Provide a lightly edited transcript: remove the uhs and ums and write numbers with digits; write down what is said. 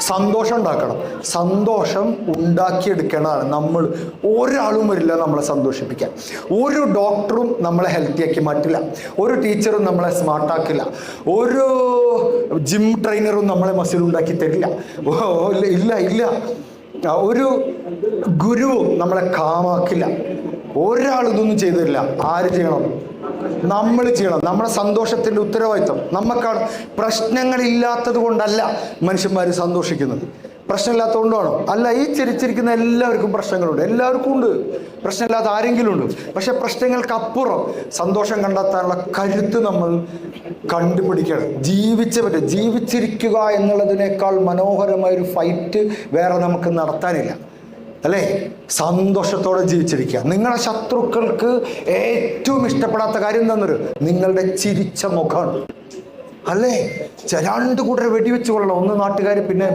സന്തോഷം ഉണ്ടാക്കണം. സന്തോഷം ഉണ്ടാക്കിയെടുക്കണതാണ് നമ്മൾ. ഒരാളും വരില്ല നമ്മളെ സന്തോഷിപ്പിക്കാൻ. ഒരു ഡോക്ടറും നമ്മളെ ഹെൽത്തിയാക്കി മാറ്റില്ല. ഒരു ടീച്ചറും നമ്മളെ സ്മാർട്ടാക്കില്ല. ഒരു ജിം ട്രെയിനറും നമ്മളെ മസിൽ ഉണ്ടാക്കി തരില്ല. ഇല്ല ഇല്ല. ഒരു ഗുരുവും നമ്മളെ കാമാക്കില്ല. ഒരാൾ ഇതൊന്നും ചെയ്തു തരില്ല. ആര് ചെയ്യണം? നമ്മൾ ചെയ്യണം. നമ്മുടെ സന്തോഷത്തിൻ്റെ ഉത്തരവാദിത്വം നമുക്കാണ്. പ്രശ്നങ്ങളില്ലാത്തത് കൊണ്ടല്ല മനുഷ്യന്മാർ സന്തോഷിക്കുന്നത്. പ്രശ്നമില്ലാത്തതുകൊണ്ടാണോ? അല്ല. ഈ ചിരിച്ചിരിക്കുന്ന എല്ലാവർക്കും പ്രശ്നങ്ങളുണ്ട്. എല്ലാവർക്കും ഉണ്ട്. പ്രശ്നമില്ലാത്ത ആരെങ്കിലും ഉണ്ട്. പക്ഷെ പ്രശ്നങ്ങൾക്കപ്പുറം സന്തോഷം കണ്ടെത്താനുള്ള കരുത്ത് നമ്മൾ കണ്ടുപിടിക്കണം. ജീവിച്ചിരിക്കുക എന്നുള്ളതിനേക്കാൾ മനോഹരമായൊരു ഫൈറ്റ് വേറെ നമുക്ക് നടത്താനില്ല, അല്ലേ? സന്തോഷത്തോടെ ജീവിച്ചിരിക്കുക. നിങ്ങളുടെ ശത്രുക്കൾക്ക് ഏറ്റവും ഇഷ്ടപ്പെടാത്ത കാര്യം എന്താണെന്നൊരു നിങ്ങളുടെ ചിരിച്ച മുഖമാണ്, അല്ലേ? രണ്ട് കൂട്ടരെ വെടിവെച്ച് കൊള്ളണം. ഒന്ന് നാട്ടുകാർ, പിന്നെ